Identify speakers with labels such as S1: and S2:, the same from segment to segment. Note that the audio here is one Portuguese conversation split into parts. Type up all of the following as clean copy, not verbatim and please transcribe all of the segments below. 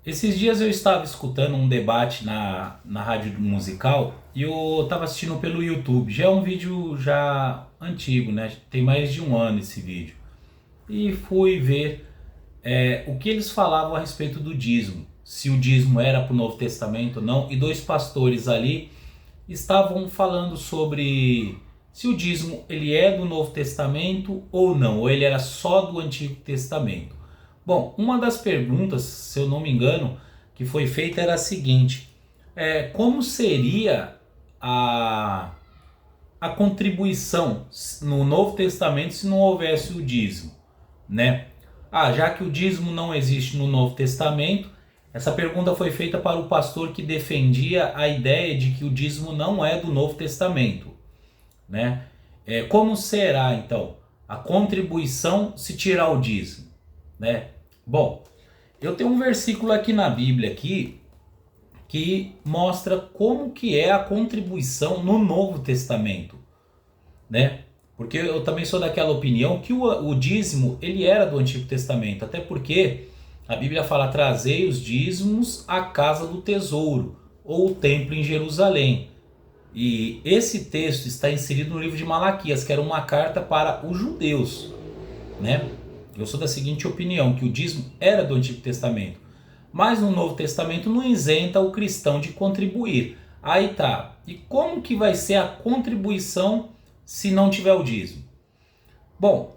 S1: Esses dias eu estava escutando um debate na rádio musical e eu estava assistindo pelo YouTube. Já é um vídeo já antigo, né? Tem mais de um ano esse vídeo. E fui ver o que eles falavam a respeito do dízimo. Se o dízimo era para o Novo Testamento ou não. E dois pastores ali estavam falando sobre se o dízimo ele é do Novo Testamento ou não. Ou ele era só do Antigo Testamento. Bom, uma das perguntas, se eu não me engano, que foi feita era a seguinte: como seria a, a contribuição no Novo Testamento se não houvesse o dízimo, né? Já que o dízimo não existe no Novo Testamento, essa pergunta foi feita para o pastor que defendia a ideia de que o dízimo não é do Novo Testamento, né? Como será então a contribuição se tirar o dízimo, né? Bom, eu tenho um versículo aqui na Bíblia aqui que mostra como que é a contribuição no Novo Testamento, né? Porque eu também sou daquela opinião que o dízimo ele era do Antigo Testamento, até porque a Bíblia fala: trazei os dízimos à casa do tesouro ou o templo em Jerusalém. E esse texto está inserido no livro de Malaquias, que era uma carta para os judeus, né? Eu sou da seguinte opinião, que o dízimo era do Antigo Testamento, mas no Novo Testamento não isenta o cristão de contribuir. Aí tá, e como que vai ser a contribuição se não tiver o dízimo? Bom,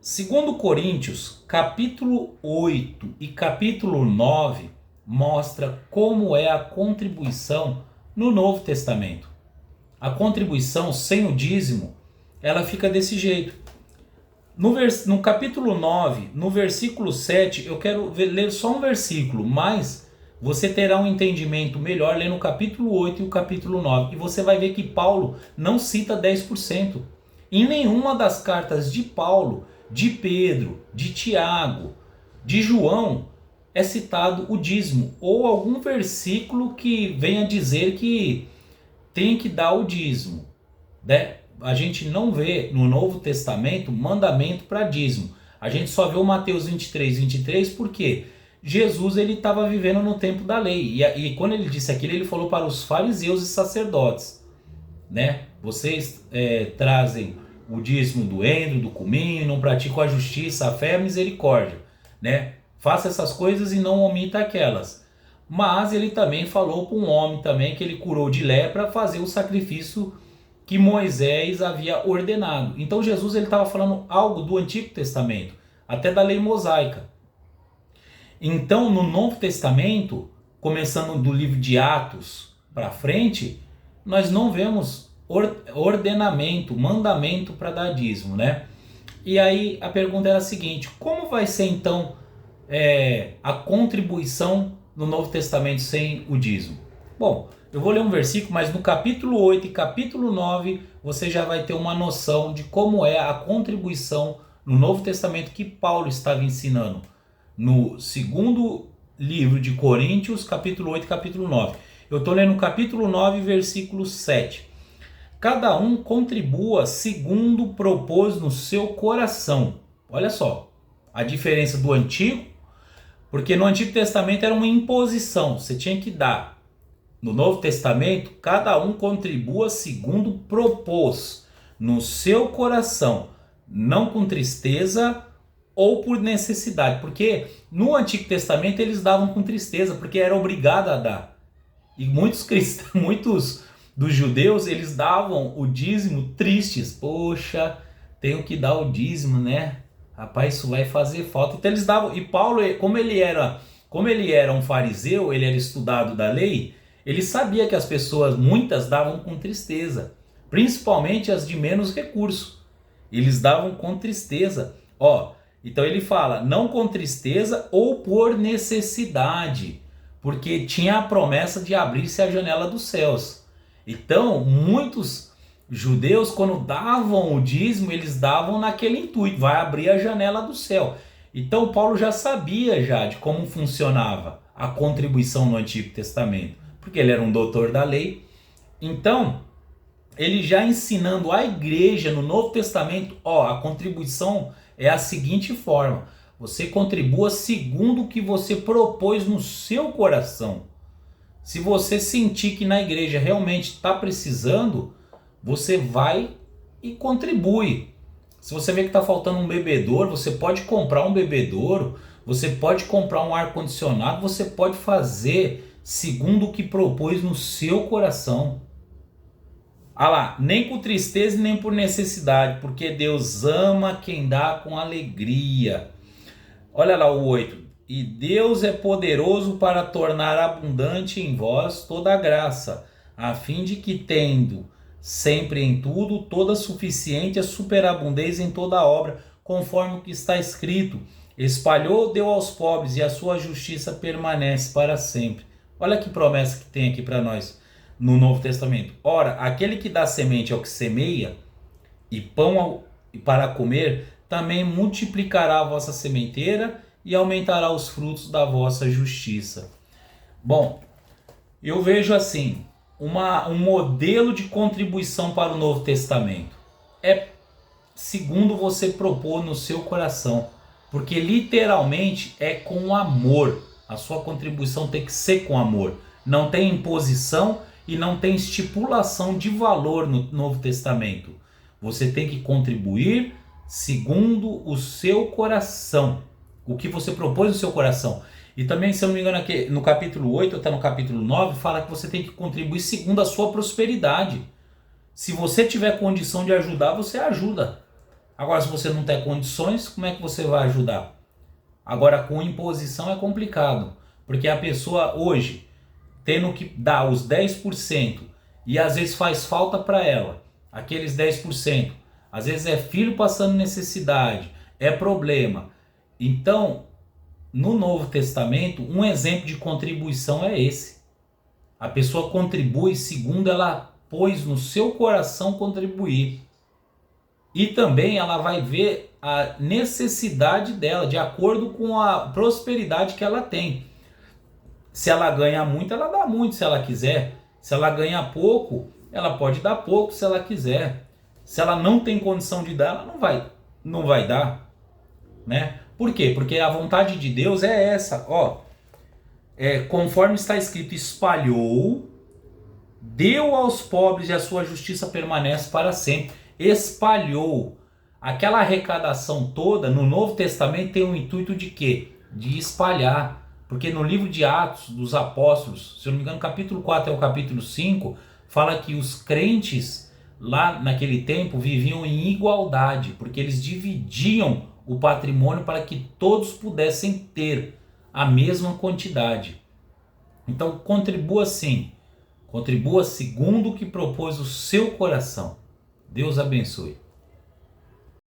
S1: segundo Coríntios, capítulo 8 e capítulo 9, mostra como é a contribuição no Novo Testamento. A contribuição sem o dízimo, ela fica desse jeito. No capítulo 9, no versículo 7, eu quero ler só um versículo, mas você terá um entendimento melhor lendo o capítulo 8 e o capítulo 9. E você vai ver que Paulo não cita 10%. Em nenhuma das cartas de Paulo, de Pedro, de Tiago, de João, é citado o dízimo. Ou algum versículo que venha dizer que tem que dar o dízimo, né? A gente não vê no Novo Testamento mandamento para dízimo. A gente só vê o Mateus 23 porque Jesus ele estava vivendo no tempo da lei. E quando ele disse aquilo, ele falou para os fariseus e sacerdotes, né? Vocês trazem o dízimo do endro, do cominho, não praticam a justiça, a fé e a misericórdia, né? Faça essas coisas e não omita aquelas. Mas ele também falou para um homem também que ele curou de lepra fazer o sacrifício que Moisés havia ordenado. Então Jesus ele estava falando algo do Antigo Testamento, até da lei mosaica. Então no Novo Testamento, começando do livro de Atos para frente, nós não vemos ordenamento, mandamento para dar dízimo, né? E aí a pergunta era a seguinte: como vai ser então a contribuição no Novo Testamento sem o dízimo? Bom, eu vou ler um versículo, mas no capítulo 8 e capítulo 9 você já vai ter uma noção de como é a contribuição no Novo Testamento que Paulo estava ensinando no segundo livro de Coríntios, capítulo 8 e capítulo 9. Eu estou lendo o capítulo 9, versículo 7. Cada um contribua segundo propôs no seu coração. Olha só, a diferença do Antigo, porque no Antigo Testamento era uma imposição, você tinha que dar. No Novo Testamento, cada um contribua segundo propôs no seu coração, não com tristeza ou por necessidade. Porque no Antigo Testamento eles davam com tristeza, porque era obrigado a dar. E muitos cristãos, muitos dos judeus, eles davam o dízimo tristes. Poxa, tenho que dar o dízimo, né? Rapaz, isso vai fazer falta. Então eles davam. E Paulo, como ele era um fariseu, ele era estudado da lei, ele sabia que as pessoas, muitas, davam com tristeza, principalmente as de menos recurso. Eles davam com tristeza. Então ele fala, não com tristeza ou por necessidade, porque tinha a promessa de abrir-se a janela dos céus. Então, muitos judeus, quando davam o dízimo, eles davam naquele intuito, vai abrir a janela do céu. Então Paulo já sabia de como funcionava a contribuição no Antigo Testamento, porque ele era um doutor da lei. Então, ele já ensinando a igreja no Novo Testamento, a contribuição é a seguinte forma: Você contribua segundo o que você propôs no seu coração. Se você sentir que na igreja realmente está precisando, você vai e contribui. Se você vê que está faltando um bebedouro, você pode comprar um bebedouro, você pode comprar um ar-condicionado, você pode fazer segundo o que propôs no seu coração. Ah lá, nem com tristeza nem por necessidade, porque Deus ama quem dá com alegria. Olha lá o 8. E Deus é poderoso para tornar abundante em vós toda a graça, a fim de que, tendo sempre em tudo toda suficiente a superabundez em toda obra, conforme o que está escrito, espalhou, deu aos pobres, e a sua justiça permanece para sempre. Olha que promessa que tem aqui para nós no Novo Testamento. Ora, aquele que dá semente ao que semeia, e pão para comer, também multiplicará a vossa sementeira e aumentará os frutos da vossa justiça. Bom, eu vejo assim, um modelo de contribuição para o Novo Testamento. É segundo você propor no seu coração, porque literalmente é com amor. A sua contribuição tem que ser com amor. Não tem imposição e não tem estipulação de valor no Novo Testamento. Você tem que contribuir segundo o seu coração, o que você propôs no seu coração. E também, se eu não me engano, aqui no capítulo 8 até no capítulo 9, fala que você tem que contribuir segundo a sua prosperidade. Se você tiver condição de ajudar, você ajuda. Agora, se você não tem condições, como é que você vai ajudar? Agora, com imposição é complicado, porque a pessoa hoje, tendo que dar os 10%, e às vezes faz falta para ela, aqueles 10%, às vezes é filho passando necessidade, é problema. Então, no Novo Testamento, um exemplo de contribuição é esse. A pessoa contribui segundo ela pôs no seu coração contribuir. E também ela vai ver a necessidade dela, de acordo com a prosperidade que ela tem. Se ela ganha muito, ela dá muito se ela quiser. Se ela ganha pouco, ela pode dar pouco se ela quiser. Se ela não tem condição de dar, ela não vai dar, né? Por quê? Porque a vontade de Deus é essa, ó. Conforme está escrito, espalhou, deu aos pobres e a sua justiça permanece para sempre. Espalhou. Aquela arrecadação toda no Novo Testamento tem o intuito de quê? De espalhar. Porque no livro de Atos dos Apóstolos, se eu não me engano, capítulo 4 ao capítulo 5, fala que os crentes lá naquele tempo viviam em igualdade, porque eles dividiam o patrimônio para que todos pudessem ter a mesma quantidade. Então contribua sim, contribua segundo o que propôs o seu coração. Deus abençoe.